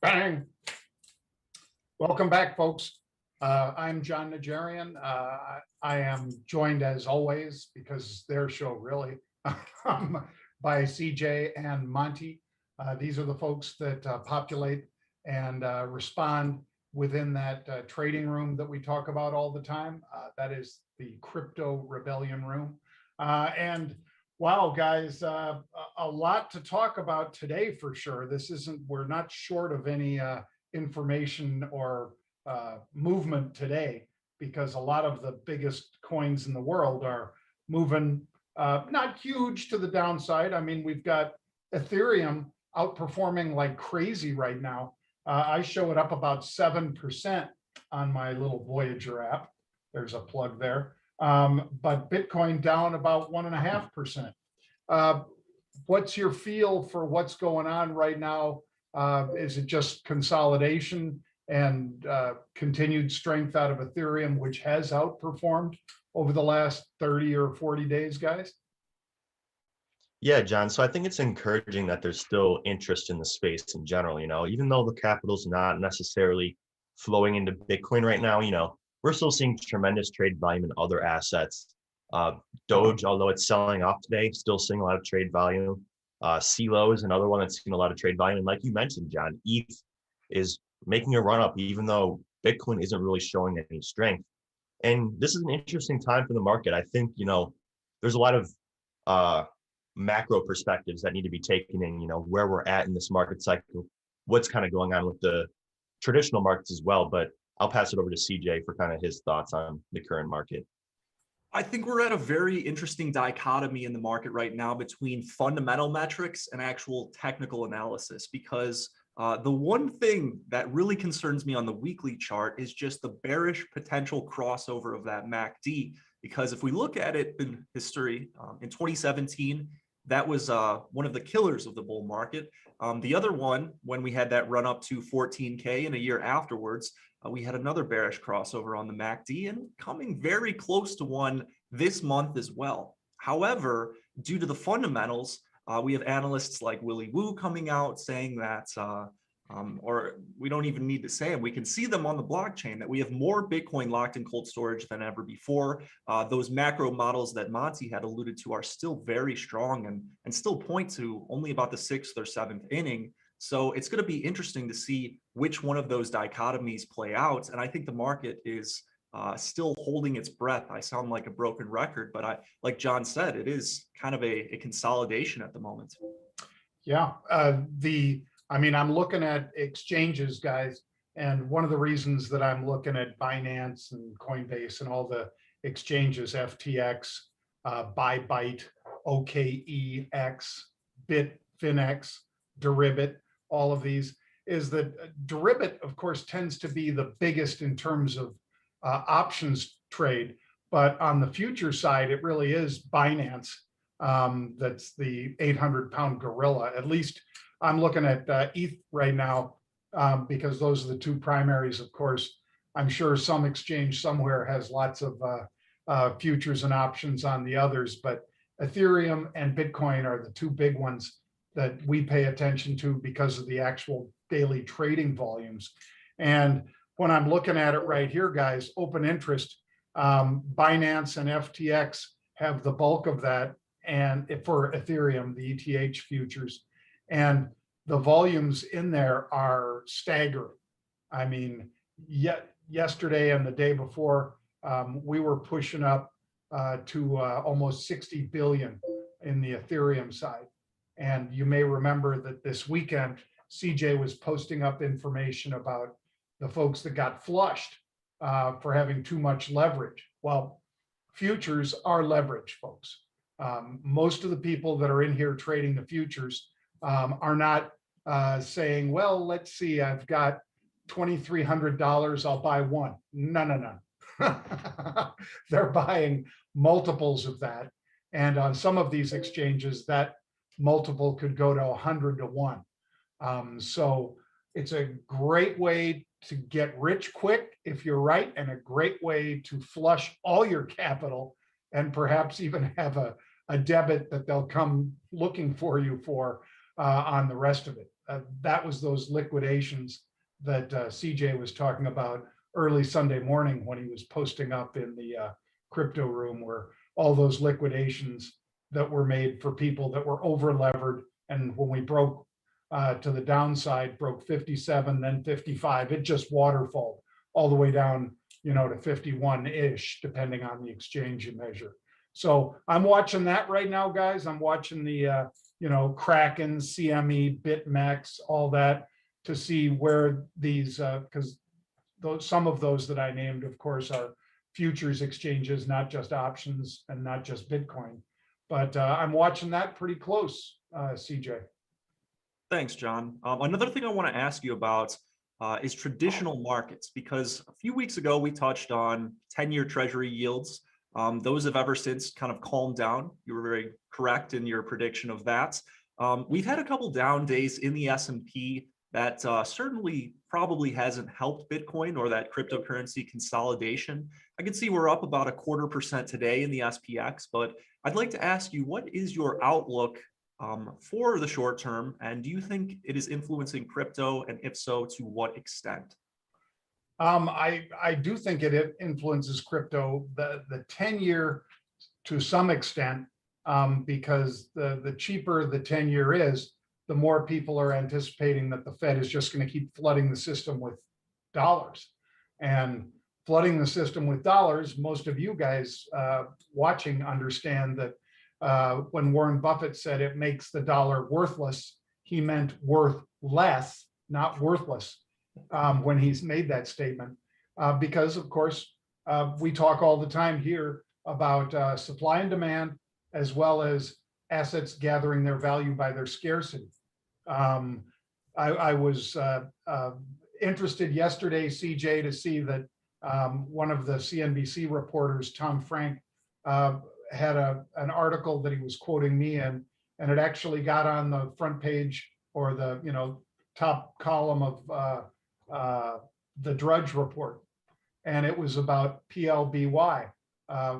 Bang. Welcome back, folks. I'm Jon Najarian. I am joined, as always, because their show really, by CJ and Monty. These are the folks that populate and respond within that trading room that we talk about all the time. That is the Crypto Rebellion Room. And wow, guys, a lot to talk about today for sure. We're not short of any information or movement today, because a lot of the biggest coins in the world are moving not huge to the downside. I mean, we've got Ethereum outperforming like crazy right now. I show it up about 7% on my little Voyager app. There's a plug there. But Bitcoin down about 1.5%. What's your feel for what's going on right now? Is it just consolidation and continued strength out of Ethereum, which has outperformed over the last 30 or 40 days, guys? Yeah, John. So I think it's encouraging that there's still interest in the space in general, even though the capital's not necessarily flowing into Bitcoin right now, we're still seeing tremendous trade volume in other assets. Doge, although it's selling off today, still seeing a lot of trade volume. CeeLo is another one that's seen a lot of trade volume. And like you mentioned, John, ETH is making a run up, even though Bitcoin isn't really showing any strength. And this is an interesting time for the market. I think, there's a lot of macro perspectives that need to be taken in, where we're at in this market cycle, what's kind of going on with the traditional markets as well. But I'll pass it over to CJ for kind of his thoughts on the current market. I think we're at a very interesting dichotomy in the market right now between fundamental metrics and actual technical analysis, because the one thing that really concerns me on the weekly chart is just the bearish potential crossover of that MACD. Because if we look at it in history, in 2017, that was one of the killers of the bull market. The other one, when we had that run up to 14K, and a year afterwards, we had another bearish crossover on the MACD, and coming very close to one this month as well. However, due to the fundamentals, we have analysts like Willy Woo coming out saying that, or we don't even need to say them, we can see them on the blockchain, that we have more Bitcoin locked in cold storage than ever before. Those macro models that Monty had alluded to are still very strong and still point to only about the 6th or 7th inning. So it's going to be interesting to see which one of those dichotomies play out. And I think the market is still holding its breath. I sound like a broken record, but like John said, it is kind of a consolidation at the moment. Yeah. I'm looking at exchanges, guys. And one of the reasons that I'm looking at Binance and Coinbase and all the exchanges, FTX, Byte, OKEX, Bitfinex, Deribit, all of these, is that Deribit, of course, tends to be the biggest in terms of options trade. But on the future side, it really is Binance. That's the 800-pound gorilla. At least I'm looking at ETH right now, because those are the two primaries, of course. I'm sure some exchange somewhere has lots of futures and options on the others, but Ethereum and Bitcoin are the two big ones that we pay attention to because of the actual daily trading volumes. And when I'm looking at it right here, guys, open interest, Binance and FTX have the bulk of that, and for Ethereum, the ETH futures. And the volumes in there are staggering. I mean, yesterday and the day before, we were pushing up to almost 60 billion in the Ethereum side. And you may remember that this weekend, CJ was posting up information about the folks that got flushed for having too much leverage. Well, futures are leverage, folks. Most of the people that are in here trading the futures are not saying, well, let's see, I've got $2,300, I'll buy one. No. They're buying multiples of that. And on some of these exchanges, that multiple could go to 100 to 1. So it's a great way to get rich quick if you're right, and a great way to flush all your capital and perhaps even have a debit that they'll come looking for you for on the rest of it. That was those liquidations that CJ was talking about early Sunday morning when he was posting up in the crypto room, where all those liquidations that were made for people that were over levered. And when we broke to the downside, broke 57, then 55, it just waterfalled all the way down, to 51-ish, depending on the exchange you measure. So I'm watching that right now, guys. I'm watching the, Kraken, CME, BitMEX, all that, to see where these, because some of those that I named, of course, are futures exchanges, not just options and not just Bitcoin. But I'm watching that pretty close, CJ. Thanks, John. Another thing I want to ask you about is traditional markets, because a few weeks ago we touched on 10-year Treasury yields. Those have ever since kind of calmed down. You were very correct in your prediction of that. We've had a couple down days in the S&P that certainly probably hasn't helped Bitcoin or that cryptocurrency consolidation. I can see we're up about 0.25% today in the SPX, but I'd like to ask you, what is your outlook for the short term, and do you think it is influencing crypto, and if so, to what extent? I do think it influences crypto, the 10-year to some extent, because the cheaper the 10-year is, the more people are anticipating that the Fed is just going to keep flooding the system with dollars. And flooding the system with dollars, most of you guys watching understand that when Warren Buffett said it makes the dollar worthless, he meant worth less, not worthless, when he's made that statement. Because, of course, we talk all the time here about supply and demand, as well as assets gathering their value by their scarcity. I was interested yesterday, CJ, to see that one of the CNBC reporters, Tom Frank, had an article that he was quoting me in, and it actually got on the front page, or the top column of the Drudge Report, and it was about PLBY,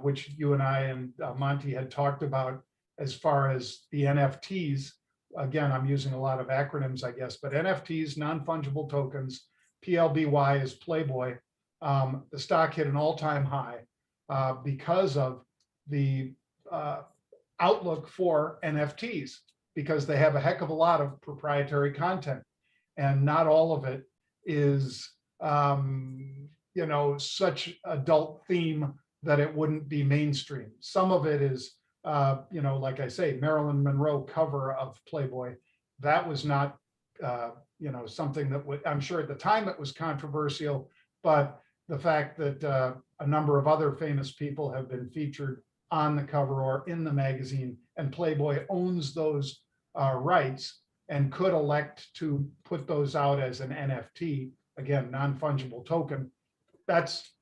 which you and I and Monty had talked about as far as the NFTs. Again, I'm using a lot of acronyms, I guess, but NFTs, non-fungible tokens. PLBY is Playboy. The stock hit an all-time high because of the outlook for NFTs, because they have a heck of a lot of proprietary content, and not all of it is such adult theme that it wouldn't be mainstream. Some of it is like I say, Marilyn Monroe cover of Playboy. That was not something that would, I'm sure at the time it was controversial, but the fact that a number of other famous people have been featured on the cover or in the magazine, and Playboy owns those rights and could elect to put those out as an NFT, again, non-fungible token. That's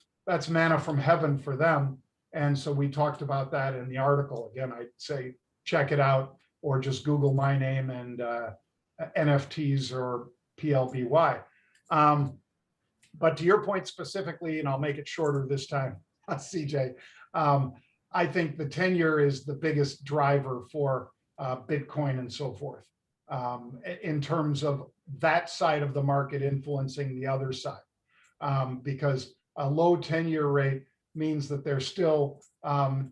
manna from heaven for them. And so we talked about that in the article. Again, I'd say check it out, or just Google my name and NFTs or PLBY. But to your point specifically, and I'll make it shorter this time, CJ, I think the 10-year is the biggest driver for Bitcoin and so forth, in terms of that side of the market influencing the other side, because a low 10-year rate means that they're still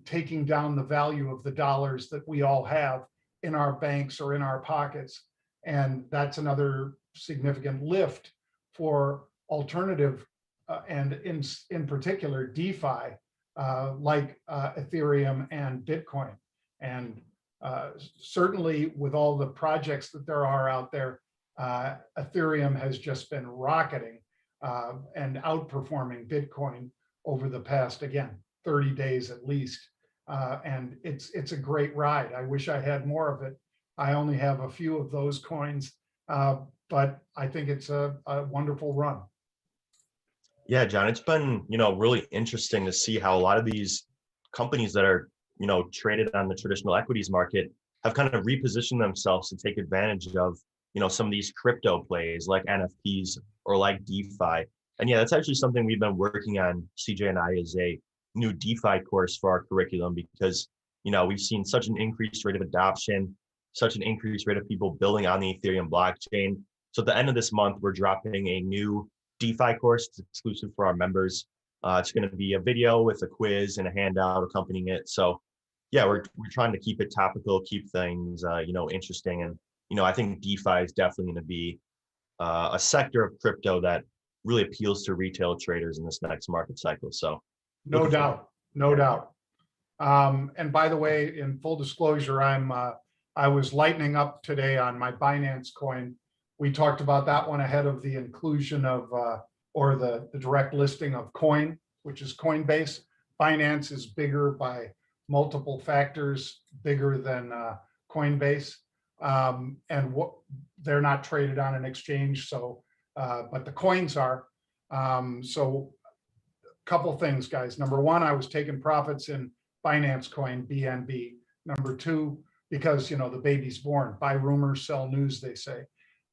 taking down the value of the dollars that we all have in our banks or in our pockets. And that's another significant lift for alternative and in particular DeFi, like Ethereum and Bitcoin. And certainly with all the projects that there are out there, Ethereum has just been rocketing and outperforming Bitcoin over the past, again, 30 days at least. And it's a great ride. I wish I had more of it. I only have a few of those coins, but I think it's a wonderful run. Yeah, John, it's been, really interesting to see how a lot of these companies that are, traded on the traditional equities market have kind of repositioned themselves to take advantage of, some of these crypto plays like NFTs or like DeFi. And yeah, that's actually something we've been working on, CJ and I, as a new DeFi course for our curriculum, because, we've seen such an increased rate of adoption. such an increased rate of people building on the Ethereum blockchain. So at the end of this month, we're dropping a new DeFi course. It's exclusive for our members. It's going to be a video with a quiz and a handout accompanying it. So yeah, we're trying to keep it topical, keep things, interesting. And, I think DeFi is definitely going to be a sector of crypto that really appeals to retail traders in this next market cycle. So No doubt, no doubt. And by the way, in full disclosure, I was lightening up today on my Binance coin. We talked about that one ahead of the inclusion of, or the direct listing of Coin, which is Coinbase. Binance is bigger by multiple factors, bigger than Coinbase. And they're not traded on an exchange, so, but the coins are. So a couple things, guys. Number one, I was taking profits in Binance coin, BNB. Number two, because, the baby's born. Buy rumors, sell news, they say.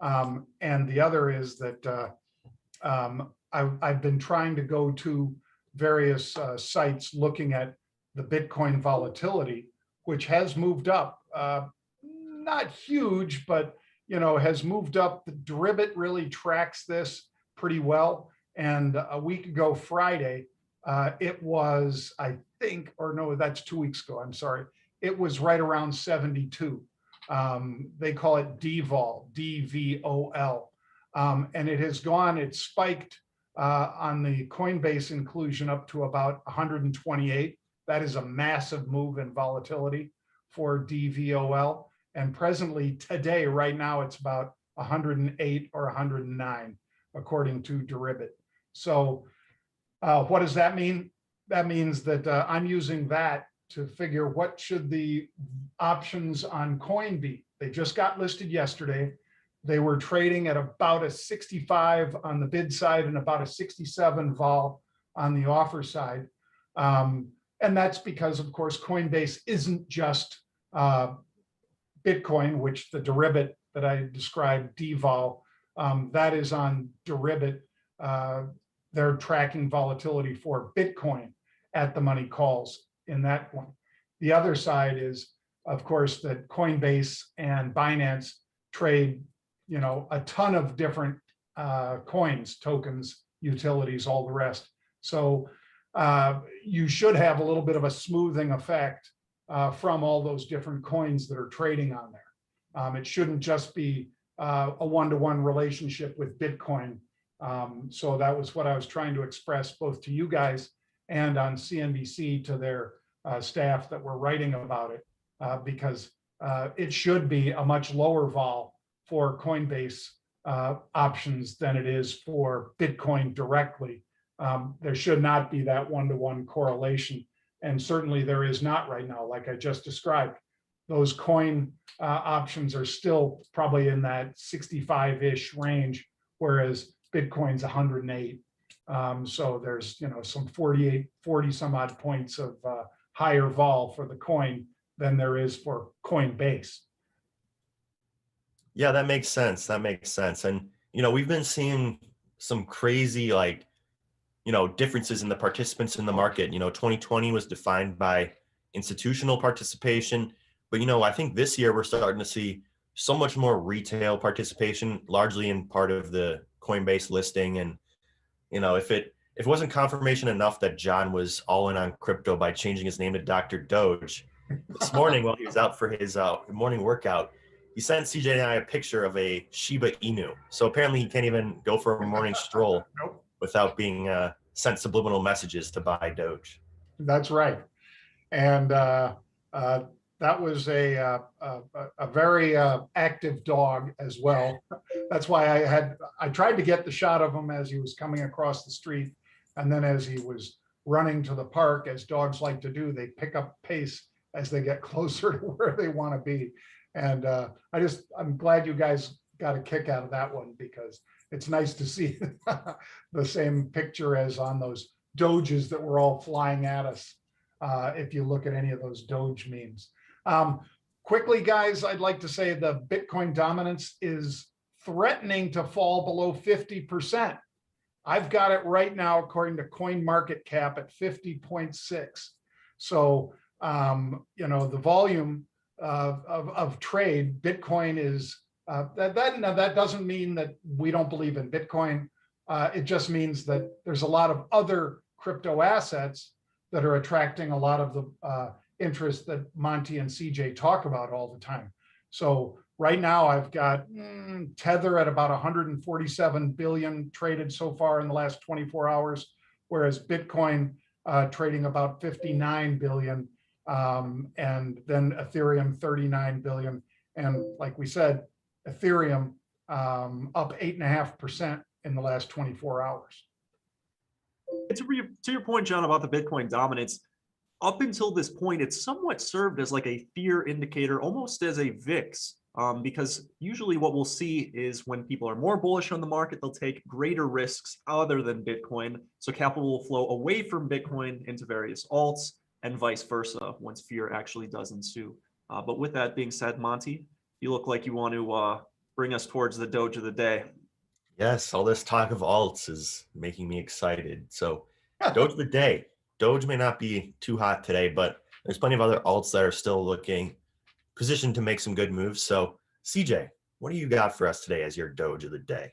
And the other is that I've been trying to go to various sites looking at the Bitcoin volatility, which has moved up, not huge, but has moved up. The Deribit really tracks this pretty well. And a week ago Friday, it was, I think, or no, that's 2 weeks ago, I'm sorry. It was right around 72. They call it DVOL, DVOL. And it has gone, it spiked on the Coinbase inclusion up to about 128. That is a massive move in volatility for DVOL. And presently today, right now, it's about 108 or 109, according to Deribit. So what does that mean? That means that I'm using that to figure what should the options on Coin be. They just got listed yesterday. They were trading at about a 65 on the bid side and about a 67 vol on the offer side. And that's because, of course, Coinbase isn't just Bitcoin, which the Deribit that I described, DVOL, that is on Deribit. They're tracking volatility for Bitcoin at the money calls in that one. The other side is, of course, that Coinbase and Binance trade, a ton of different coins, tokens, utilities, all the rest. So you should have a little bit of a smoothing effect from all those different coins that are trading on there. It shouldn't just be a one-to-one relationship with Bitcoin. So that was what I was trying to express both to you guys and on CNBC to their staff that were writing about it, because it should be a much lower vol for Coinbase options than it is for Bitcoin directly. There should not be that one-to-one correlation. And certainly there is not right now, like I just described. Those coin options are still probably in that 65-ish range, whereas Bitcoin's 108. So there's, some 40 some odd points of higher vol for the coin than there is for Coinbase. Yeah, that makes sense. That makes sense. And, we've been seeing some crazy, differences in the participants in the market. 2020 was defined by institutional participation, but, I think this year we're starting to see so much more retail participation, largely in part of the Coinbase listing. And, if it wasn't confirmation enough that Jon was all in on crypto by changing his name to Dr. Doge, this morning while he was out for his morning workout, he sent CJ and I a picture of a Shiba Inu. So apparently he can't even go for a morning stroll without being sent subliminal messages to buy Doge. That's right. And that was a very active dog as well. That's why I tried to get the shot of him as he was coming across the street. And then as he was running to the park, as dogs like to do, they pick up pace as they get closer to where they want to be. And I'm glad you guys got a kick out of that one, because it's nice to see the same picture as on those Doges that were all flying at us. If you look at any of those Doge memes. Quickly, guys, I'd like to say the Bitcoin dominance is threatening to fall below 50%. I've got it right now, according to CoinMarketCap, at 50.6. So, the volume of trade. Bitcoin is now that doesn't mean that we don't believe in Bitcoin. It just means that there's a lot of other crypto assets that are attracting a lot of the interest that Monty and CJ talk about all the time. So right now I've got Tether at about 147 billion traded so far in the last 24 hours, whereas Bitcoin trading about 59 billion, and then Ethereum 39 billion. And like we said, Ethereum up 8.5% in the last 24 hours. To your point, John, about the Bitcoin dominance, up until this point, it's somewhat served as like a fear indicator, almost as a VIX, because usually what we'll see is when people are more bullish on the market, they'll take greater risks other than Bitcoin. So capital will flow away from Bitcoin into various alts and vice versa once fear actually does ensue. But with that being said, Monty, you look like you want to bring us towards the Doge of the day. Yes, all this talk of alts is making me excited. So Doge of the day. Doge may not be too hot today, but there's plenty of other alts that are still looking positioned to make some good moves. So CJ, what do you got for us today as your Doge of the day?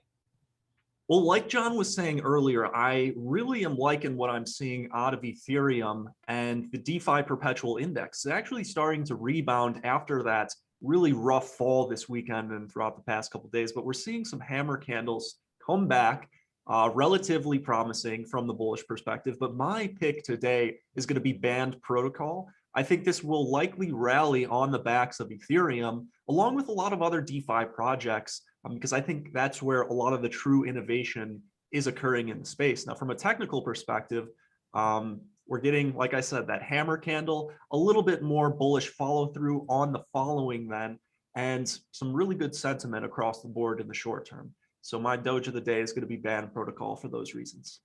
Well, like John was saying earlier, I really am liking what I'm seeing out of Ethereum and the DeFi perpetual index. It's actually starting to rebound after that really rough fall this weekend and throughout the past couple of days. But we're seeing some hammer candles come back, relatively promising from the bullish perspective. But my pick today is going to be Band Protocol. I think this will likely rally on the backs of Ethereum, along with a lot of other DeFi projects, because I think that's where a lot of the true innovation is occurring in the space. Now, from a technical perspective, we're getting, like I said, that hammer candle, a little bit more bullish follow through on the following then, and some really good sentiment across the board in the short term. So my Doge of the day is going to be Band Protocol for those reasons.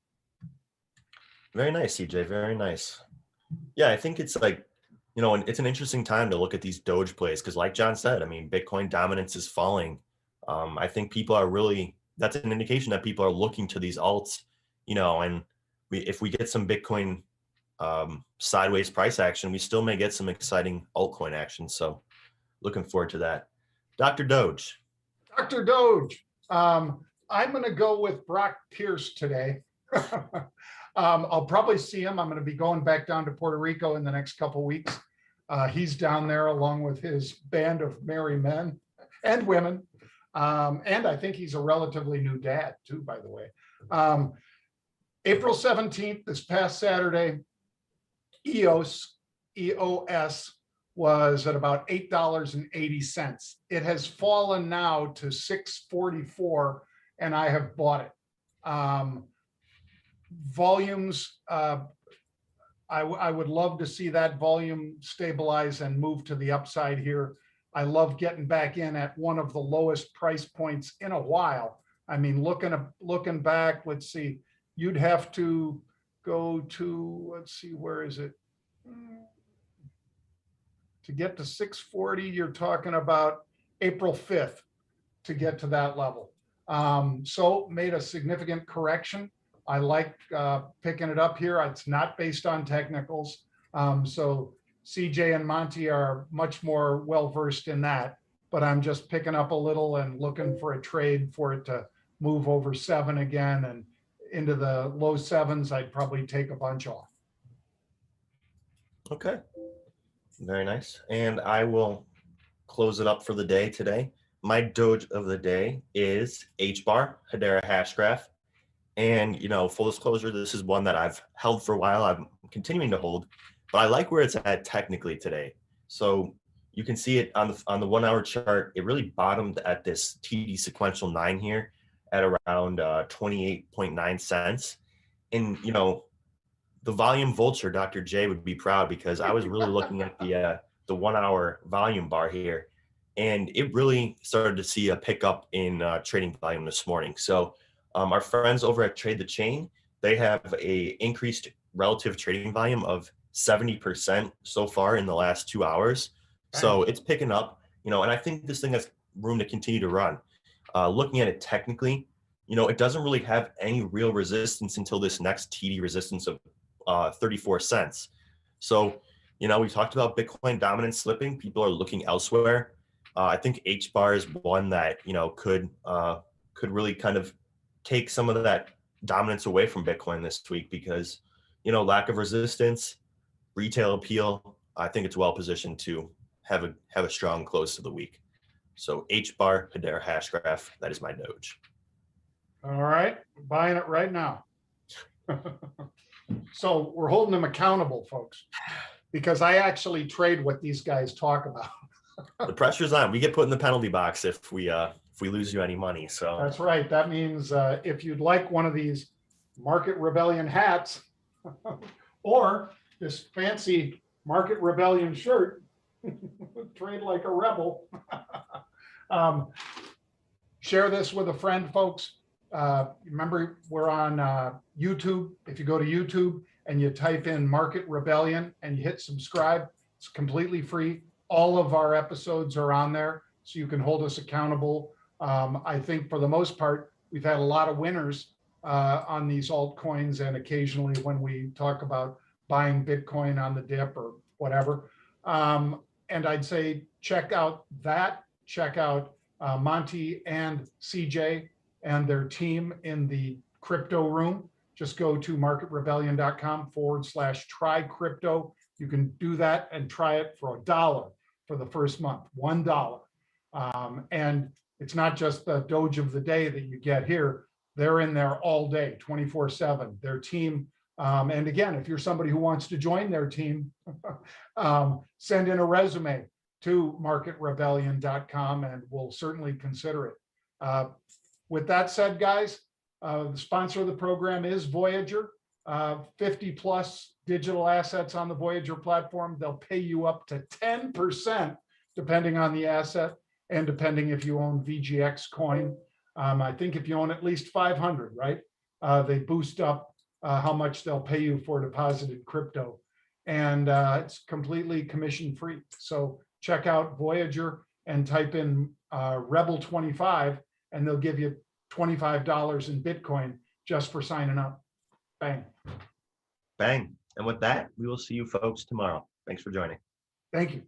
Very nice, CJ. Very nice. Yeah, I think it's like, you know, it's an interesting time to look at these Doge plays because, like John said, I mean, Bitcoin dominance is falling. I think people are really, that's an indication that people are looking to these alts, you know, and if we get some Bitcoin sideways price action, we still may get some exciting altcoin action. So looking forward to that. Dr. Doge. Dr. Doge. I'm going to go with Brock Pierce today. I'll probably see him. I'm going to be going back down to Puerto Rico in the next couple of weeks. He's down there along with his band of merry men and women. And I think he's a relatively new dad too, by the way. April 17th, this past Saturday, EOS was at about $8.80. It has fallen now to $6.44, and I have bought it. Volumes, I would love to see that volume stabilize and move to the upside here. I love getting back in at one of the lowest price points in a while. I mean, looking back, let's see, you'd have to go to, let's see, where is it? To get to 640, you're talking about April 5th to get to that level. So made a significant correction. I like picking it up here. It's not based on technicals. So CJ and Monty are much more well-versed in that, but I'm just picking up a little and looking for a trade for it to move over 7 again and into the low 7s. I'd probably take a bunch off. Okay. Very nice. And I will close it up for the day today. My Doge of the day is HBAR, Hedera Hashgraph. And, you know, full disclosure, this is one that I've held for a while. I'm continuing to hold, but I like where it's at technically today. So you can see it on the 1 hour chart. It really bottomed at this TD sequential 9 here at around 28.9 cents. And, you know, the volume vulture, Dr. J, would be proud because I was really looking at the 1 hour volume bar here, and it really started to see a pickup in trading volume this morning. So our friends over at Trade the Chain, they have a increased relative trading volume of 70% so far in the last 2 hours. So it's picking up, you know, and I think this thing has room to continue to run. Looking at it technically, you know, it doesn't really have any real resistance until this next TD resistance of 34 cents. So You know, we talked about Bitcoin dominance slipping. People are looking elsewhere. I think H bar is one that, you know, could really kind of take some of that dominance away from Bitcoin this week because, you know, lack of resistance, retail appeal. I think it's well positioned to have a strong close to the week. So H bar, Hedera hash graph, that is my Doge. All right, buying it right now. So we're holding them accountable, folks, because I actually trade what these guys talk about. The pressure's on. We get put in the penalty box if we lose you any money. So That's right. That means if you'd like one of these Market Rebellion hats or this fancy Market Rebellion shirt, trade like a rebel. Share this with a friend, folks. Remember, we're on YouTube. If you go to YouTube and you type in Market Rebellion and you hit subscribe, it's completely free. All of our episodes are on there, so you can hold us accountable. I think for the most part, we've had a lot of winners on these altcoins, and occasionally when we talk about buying Bitcoin on the dip or whatever. And I'd say check out Monty and CJ and their team in the crypto room. Just go to marketrebellion.com/try crypto. You can do that and try it for $1 for the first month, $1. And it's not just the Doge of the day that you get here. They're in there all day, 24/7. Their team. And again, if you're somebody who wants to join their team, send in a resume to marketrebellion.com and we'll certainly consider it. With that said, guys, the sponsor of the program is Voyager. 50 plus digital assets on the Voyager platform. They'll pay you up to 10% depending on the asset and depending if you own VGX coin. I think if you own at least 500, right? They boost up how much they'll pay you for deposited crypto. And it's completely commission free. So check out Voyager and type in Rebel25 and they'll give you $25 in Bitcoin just for signing up. Bang. bang. And with that, we will see you folks tomorrow. Thanks for joining. Thank you.